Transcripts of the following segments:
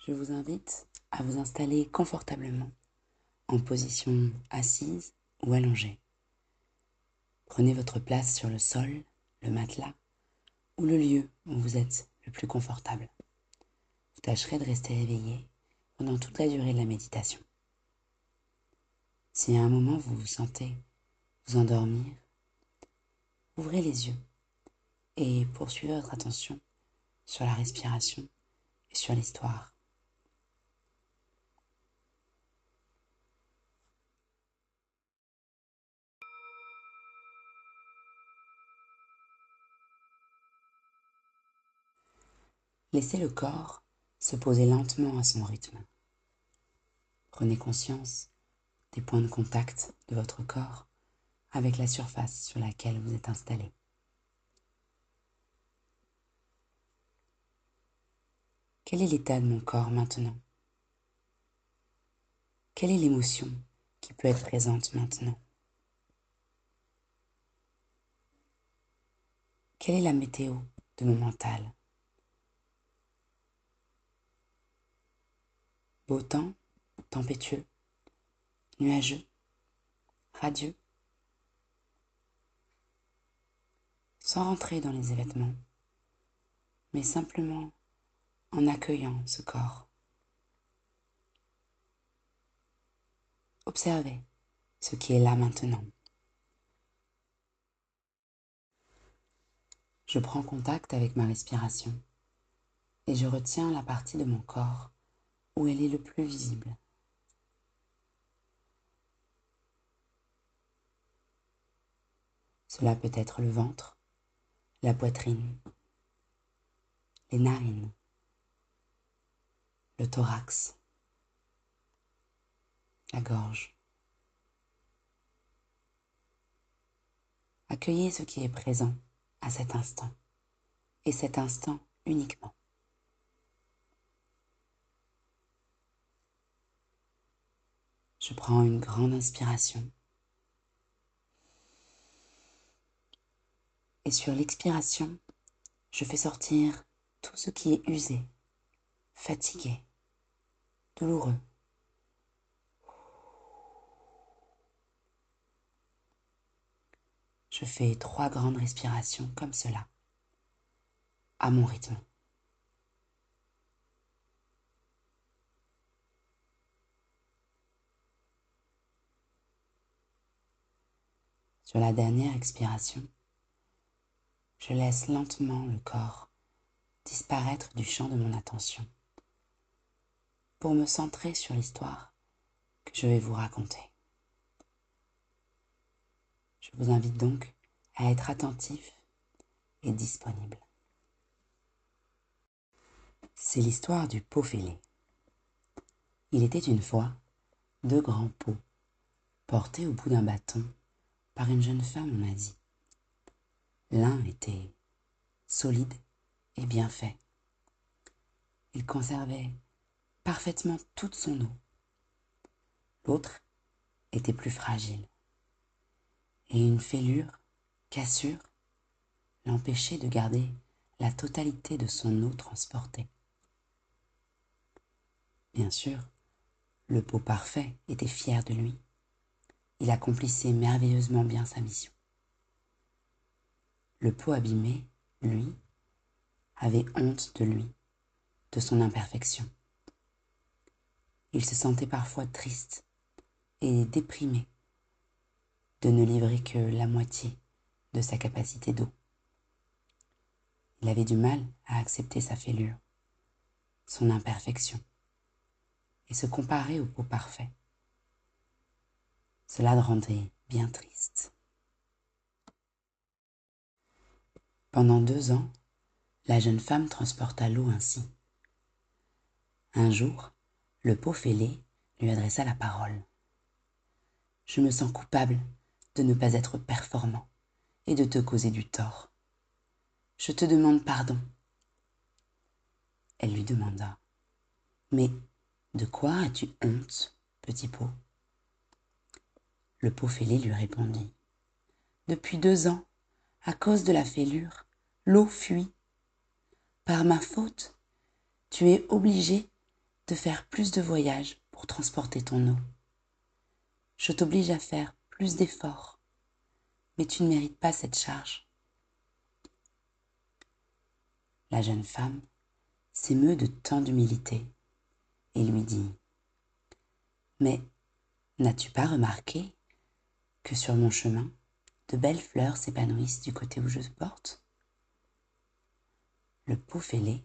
Je vous invite à vous installer confortablement en position assise ou allongée. Prenez votre place sur le sol, le matelas ou le lieu où vous êtes le plus confortable. Vous tâcherez de rester éveillé pendant toute la durée de la méditation. Si à un moment vous vous sentez vous endormir, ouvrez les yeux et poursuivez votre attention sur la respiration et sur l'histoire. Laissez le corps se poser lentement à son rythme. Prenez conscience des points de contact de votre corps avec la surface sur laquelle vous êtes installé. Quel est l'état de mon corps maintenant? Quelle est l'émotion qui peut être présente maintenant? Quelle est la météo de mon mental? Beau temps, tempétueux, nuageux, radieux? Sans rentrer dans les événements, mais simplement en accueillant ce corps. Observez ce qui est là maintenant. Je prends contact avec ma respiration et je retiens la partie de mon corps où elle est le plus visible. Cela peut être le ventre, la poitrine, les narines, le thorax, la gorge. Accueillez ce qui est présent à cet instant, et cet instant uniquement. Je prends une grande inspiration. Et sur l'expiration, je fais sortir tout ce qui est usé, fatigué, douloureux. Je fais 3 grandes respirations comme cela, à mon rythme. Sur la dernière expiration, je laisse lentement le corps disparaître du champ de mon attention pour me centrer sur l'histoire que je vais vous raconter. Je vous invite donc à être attentif et disponible. C'est l'histoire du pot fêlé. Il était une fois 2 grands pots portés au bout d'un bâton par une jeune femme en Asie. L'un était solide et bien fait. Il conservait parfaitement toute son eau. L'autre était plus fragile et une cassure, l'empêchait de garder la totalité de son eau transportée. Bien sûr, le pot parfait était fier de lui. Il accomplissait merveilleusement bien sa mission. Le pot abîmé, lui, avait honte de lui, de son imperfection. Il se sentait parfois triste et déprimé de ne livrer que la moitié de sa capacité d'eau. Il avait du mal à accepter sa fêlure, son imperfection, et se comparer au pot parfait. Cela le rendait bien triste. Pendant 2 ans, la jeune femme transporta l'eau ainsi. Un jour, le pot fêlé lui adressa la parole. « Je me sens coupable de ne pas être performant et de te causer du tort. Je te demande pardon. » Elle lui demanda. « Mais de quoi as-tu honte, petit pot ?» Le pot fêlé lui répondit. « Depuis 2 ans, à cause de la fêlure, l'eau fuit. Par ma faute, tu es obligé de faire plus de voyages pour transporter ton eau. Je t'oblige à faire plus d'efforts, mais tu ne mérites pas cette charge. La jeune femme s'émeut de tant d'humilité et lui dit : « Mais n'as-tu pas remarqué que sur mon chemin, de belles fleurs s'épanouissent du côté où je te porte ? » Le pot fêlé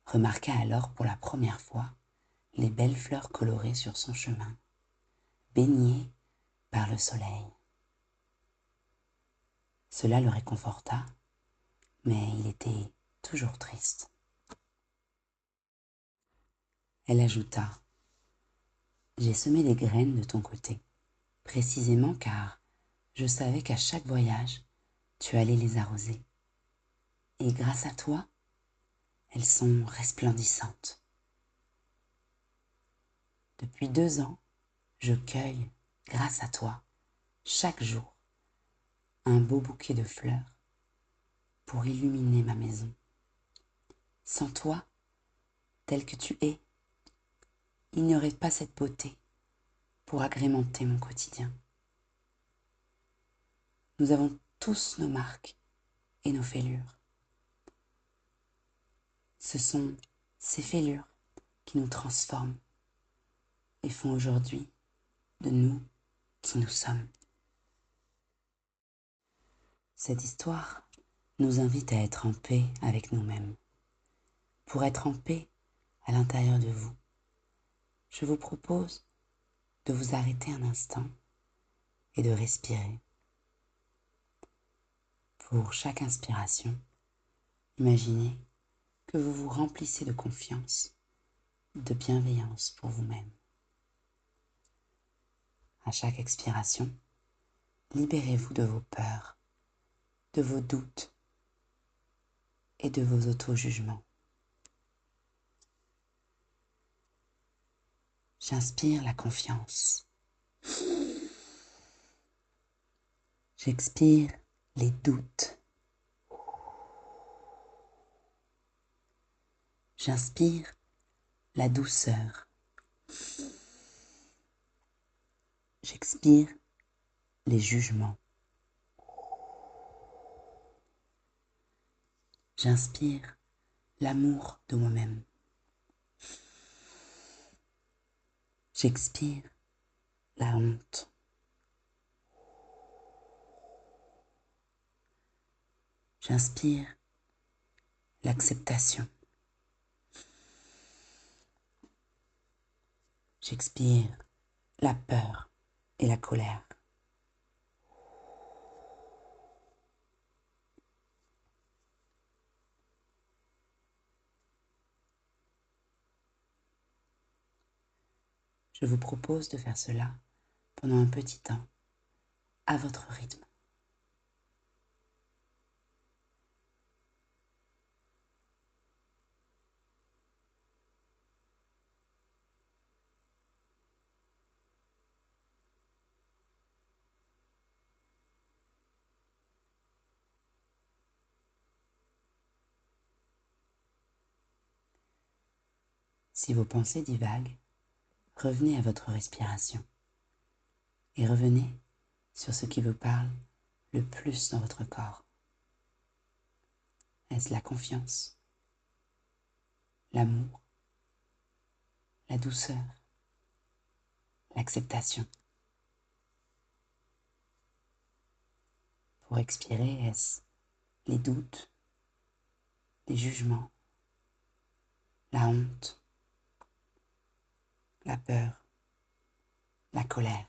remarqua alors pour la première fois les belles fleurs colorées sur son chemin, baignées par le soleil. Cela le réconforta, mais il était toujours triste. Elle ajouta : « J'ai semé des graines de ton côté, précisément car je savais qu'à chaque voyage, tu allais les arroser. Et grâce à toi, elles sont resplendissantes. Depuis 2 ans, je cueille, grâce à toi, chaque jour, un beau bouquet de fleurs pour illuminer ma maison. Sans toi, tel que tu es, il n'y aurait pas cette beauté pour agrémenter mon quotidien. Nous avons tous nos marques et nos fêlures. Ce sont ces fêlures qui nous transforment et font aujourd'hui de nous qui nous sommes. » Cette histoire nous invite à être en paix avec nous-mêmes. Pour être en paix à l'intérieur de vous, je vous propose de vous arrêter un instant et de respirer. Pour chaque inspiration, imaginez que vous vous remplissez de confiance, de bienveillance pour vous-même. À chaque expiration, libérez-vous de vos peurs, de vos doutes et de vos auto-jugements. J'inspire la confiance. J'expire les doutes. J'inspire la douceur. J'expire les jugements. J'inspire l'amour de moi-même. J'expire la honte. J'inspire l'acceptation. J'expire la peur et la colère. Je vous propose de faire cela pendant un petit temps, à votre rythme. Si vos pensées divaguent, revenez à votre respiration et revenez sur ce qui vous parle le plus dans votre corps. Est-ce la confiance, l'amour, la douceur, l'acceptation? Pour expirer, est-ce les doutes, les jugements, la honte, la peur, la colère?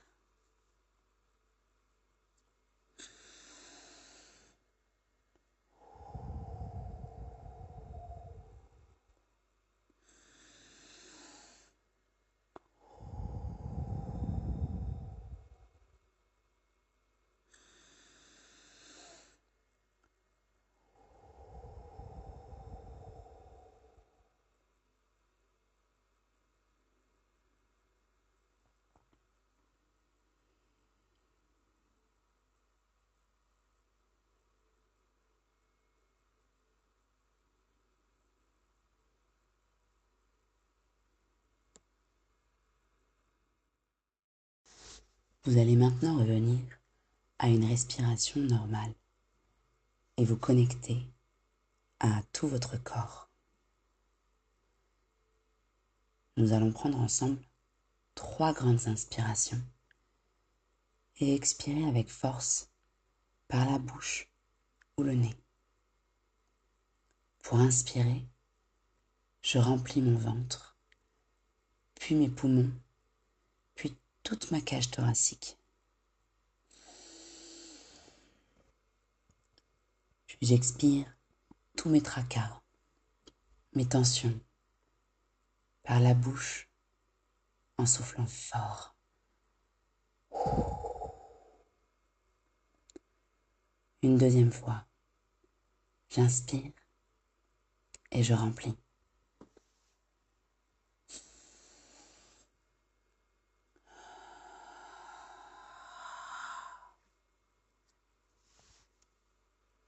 Vous allez maintenant revenir à une respiration normale et vous connecter à tout votre corps. Nous allons prendre ensemble 3 grandes inspirations et expirer avec force par la bouche ou le nez. Pour inspirer, je remplis mon ventre, puis mes poumons, puis toute ma cage thoracique. Puis j'expire tous mes tracas, mes tensions, par la bouche en soufflant fort. Une deuxième fois, j'inspire et je remplis.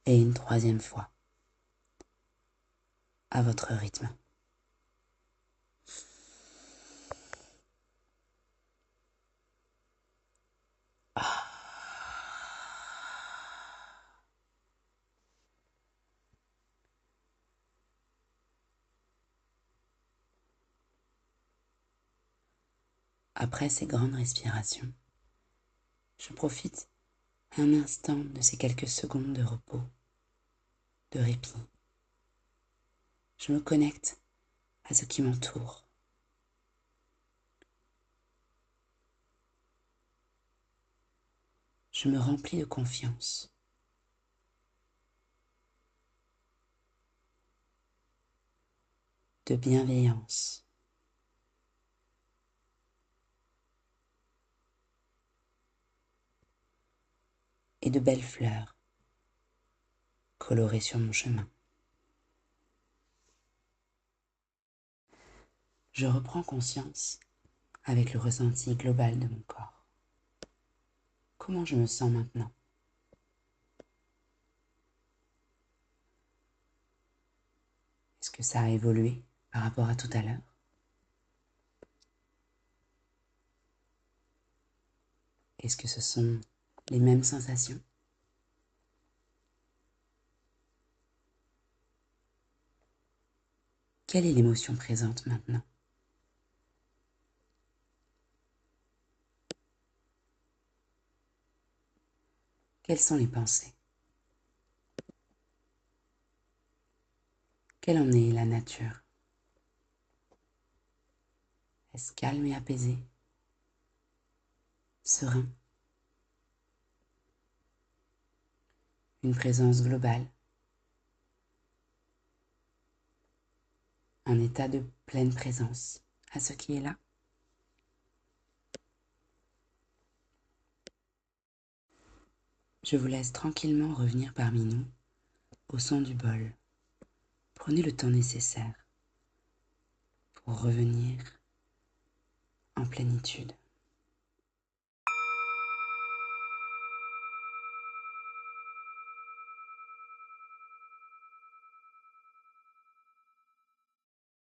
Et une troisième fois, à votre rythme. Après ces grandes respirations, je profite un instant de ces quelques secondes de repos, de répit. Je me connecte à ce qui m'entoure. Je me remplis de confiance. De bienveillance. Et de belles fleurs colorées sur mon chemin. Je reprends conscience avec le ressenti global de mon corps. Comment je me sens maintenant? Est-ce que ça a évolué par rapport à tout à l'heure? Est-ce que ce sont les mêmes sensations? Quelle est l'émotion présente maintenant? Quelles sont les pensées? Quelle en est la nature? Est-ce calme et apaisé? Serein? Une présence globale? Un état de pleine présence à ce qui est là? Je vous laisse tranquillement revenir parmi nous au son du bol. Prenez le temps nécessaire pour revenir en plénitude.